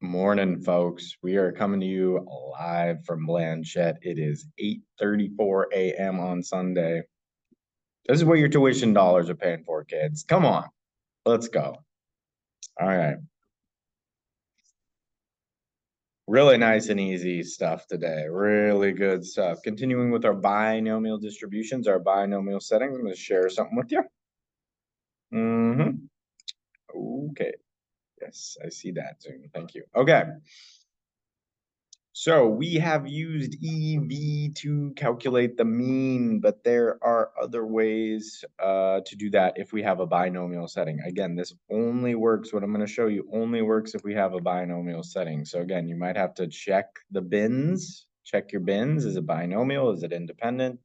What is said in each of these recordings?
Morning, folks. We are coming to you live from Blanchette. It is 8:34 a.m. on Sunday. This is what your tuition dollars are paying for, kids. Come on, let's go. All right. Really nice and easy stuff today. Really good stuff. Continuing with our binomial distributions, our binomial settings. I'm going to share something with you. Okay. Yes, I see that, Zoom. Thank you. Okay. So we have used EV to calculate the mean, but there are other ways to do that if we have a binomial setting. Again, this only works, what I'm going to show you only works if we have a binomial setting. So again, you might have to check the bins, check your bins. Is it binomial? Is it independent?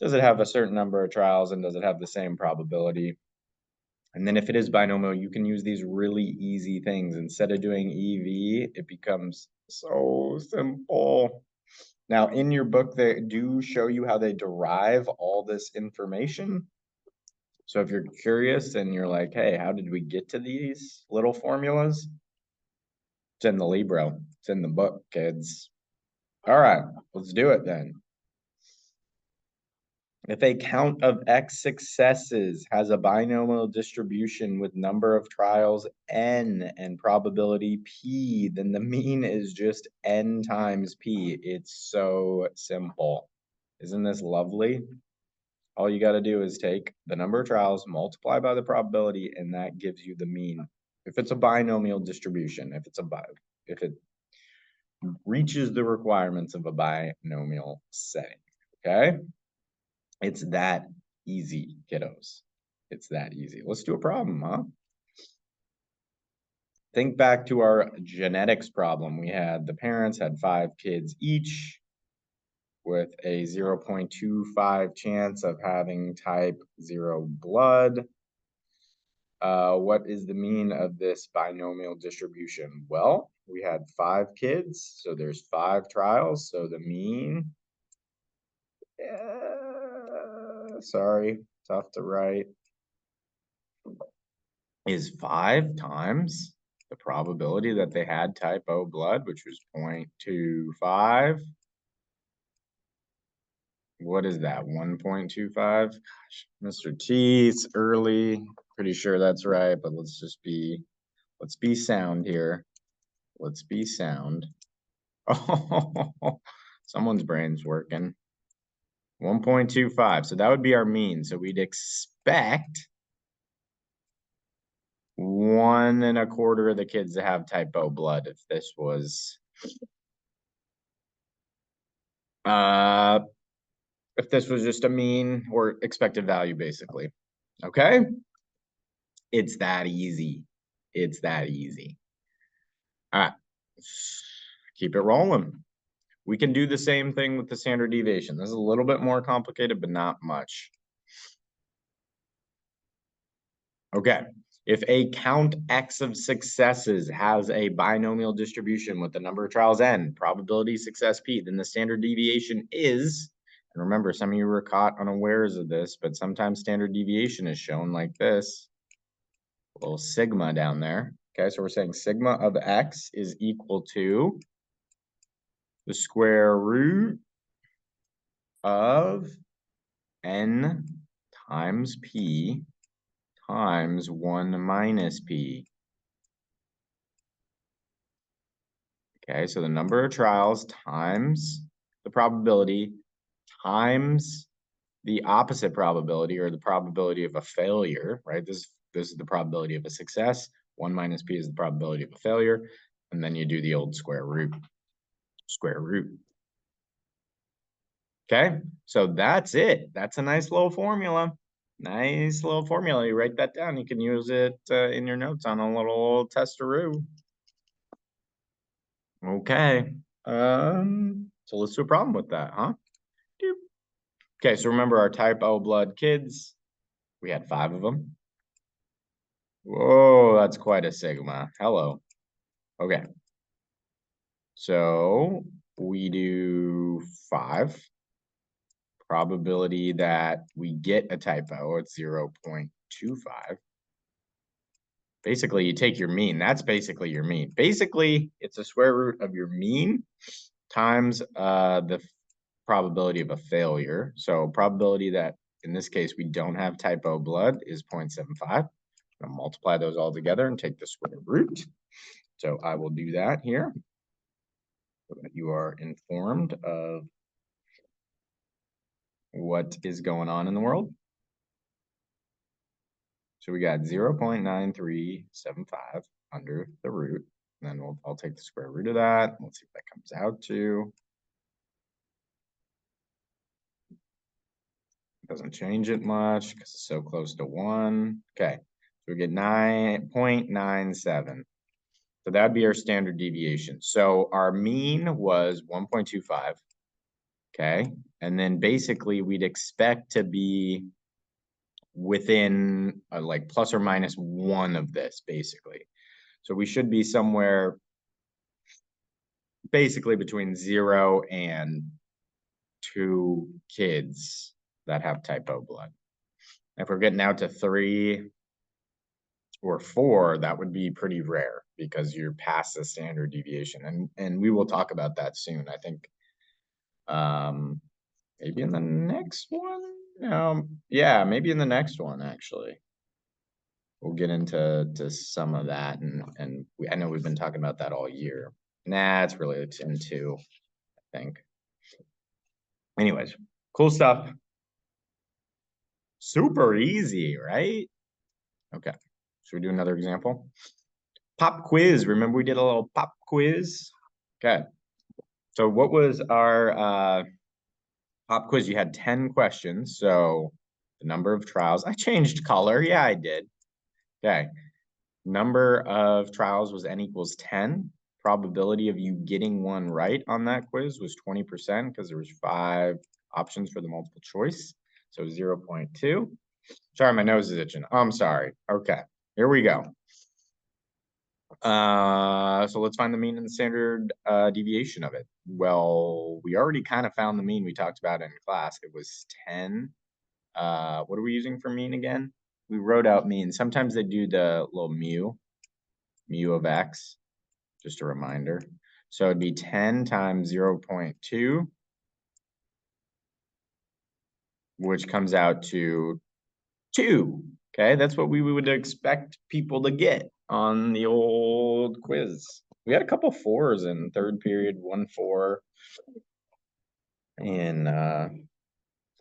Does it have a certain number of trials and does it have the same probability? And then if it is binomial, you can use these really easy things. Instead of doing EV, it becomes so simple. Now, in your book, they do show you how they derive all this information. So if you're curious and you're like, hey, how did we get to these little formulas? It's in the Libro. It's in the book, kids. All right, let's do it then. If a count of X successes has a binomial distribution with number of trials N and probability P, then the mean is just N times P. It's so simple. Isn't this lovely? All you got to do is take the number of trials, multiply by the probability, and that gives you the mean. If it's a binomial distribution, if it reaches the requirements of a binomial setting, okay? It's that easy, kiddos. It's that easy. Let's do a problem, huh? Think back to our genetics problem. We had the parents had 5 kids each with a 0.25 chance of having type 0 blood. What is the mean of this binomial distribution? Well, we had 5 kids, so there's 5 trials. So the mean, sorry, tough to write, is 5 times the probability that they had type O blood, which was 0.25. What is that, 1.25? Gosh, Mr. T, it's early. Pretty sure that's right, but let's be sound here. Let's be sound. Oh, someone's brain's working. 1.25, so that would be our mean. So we'd expect 1 1/4 of the kids to have type O blood if this was just a mean or expected value, basically. Okay, it's that easy. It's that easy. All right, keep it rolling. We can do the same thing with the standard deviation. This is a little bit more complicated, but not much. Okay, if a count X of successes has a binomial distribution with the number of trials N, probability success P, then the standard deviation is, and remember, some of you were caught unawares of this, but sometimes standard deviation is shown like this, a little sigma down there. Okay, so we're saying sigma of X is equal to the square root of N times P times 1 minus P. Okay, so the number of trials times the probability times the opposite probability, or the probability of a failure, right? This is the probability of a success. 1 minus P is the probability of a failure. And then you do the old square root. Square root. Okay, so that's it. That's a nice little formula. Nice little formula. You write that down. You can use it in your notes on a little testaroo. Okay. So let's do a problem with that, huh? Okay, so remember our type O blood kids. We had 5 of them. Whoa, that's quite a sigma. Hello. Okay. So we do 5. Probability that we get a type O, it's 0.25. basically you take your mean. That's basically your mean. Basically, it's the square root of your mean times the probability of a failure. So probability that in this case we don't have type O blood is 0.75. I'll multiply those all together and take the square root. So I will do that here so that you are informed of what is going on in the world. So we got 0.9375 under the root. And then I'll take the square root of that. Let's see what that comes out to. Doesn't change it much because it's so close to 1. Okay, so we get 9.97. So that'd be our standard deviation. So our mean was 1.25. Okay, and then basically we'd expect to be within like plus or minus 1 of this, basically. So we should be somewhere basically between 0 and 2 kids that have type O blood. If we're getting out to 3 or 4, that would be pretty rare because you're past the standard deviation. And we will talk about that soon. I think maybe in the next one. Yeah, maybe in the next one, actually. We'll get into some of that. And I know we've been talking about that all year. Nah, it's really in 2, I think. Anyways, cool stuff. Super easy, right? Okay. Should we do another example? Pop quiz. Remember we did a little pop quiz? Okay. So what was our pop quiz? You had 10 questions. So the number of trials. I changed color. Yeah, I did. Okay. Number of trials was n equals 10. Probability of you getting one right on that quiz was 20% because there was 5 options for the multiple choice. So 0.2. Sorry, my nose is itching. I'm sorry. Okay, here we go. So let's find the mean and the standard deviation of it. Well, we already kind of found the mean we talked about in class. It was 10. What are we using for mean again? We wrote out mean. Sometimes they do the little mu of x, just a reminder. So it'd be 10 times 0.2, which comes out to 2. Okay, that's what we would expect people to get on the old quiz. We had a couple 4s in 3rd period, 1 4 in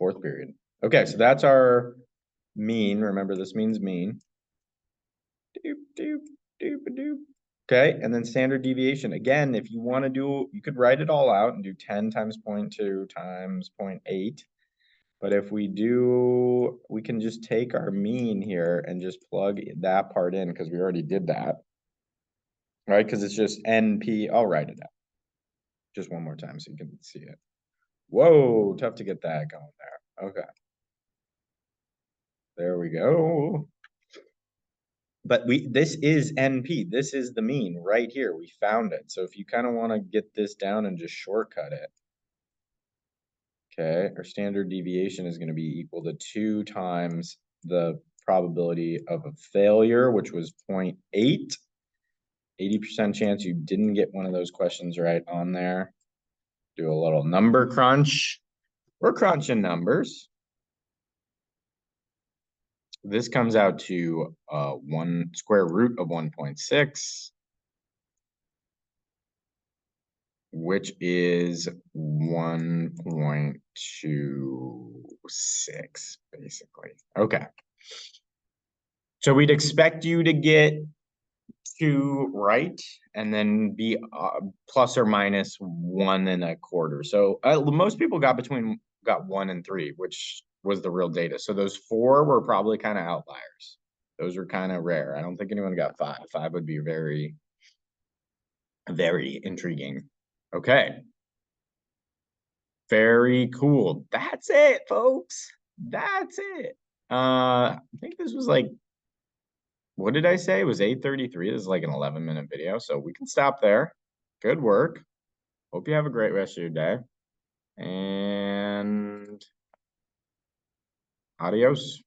4th period. Okay, so that's our mean. Remember, this means mean. Doop, doop, doop, doop. Okay, and then standard deviation. Again, if you want to do, you could write it all out and do 10 times 0.2 times 0.8. But if we do, we can just take our mean here and just plug that part in because we already did that. Right? Because it's just NP. I'll write it out just one more time so you can see it. Whoa, tough to get that going there. Okay. There we go. But this is NP. This is the mean right here. We found it. So if you kind of want to get this down and just shortcut it. Okay, our standard deviation is going to be equal to 2 times the probability of a failure, which was 0.8. 80% chance you didn't get one of those questions right on there. Do a little number crunch. We're crunching numbers. This comes out to 1 square root of 1.6, which is 1.26, basically. Okay. So we'd expect you to get 2 right, and then be plus or minus 1.25. So most people got 1 and 3, which was the real data. So those 4 were probably kind of outliers. Those were kind of rare. I don't think anyone got 5. 5 would be very, very intriguing. Okay. Very cool. That's it, folks. That's it. I think this was like, what did I say? It was 8:33. This is like an 11-minute video, so we can stop there. Good work. Hope you have a great rest of your day. And adios.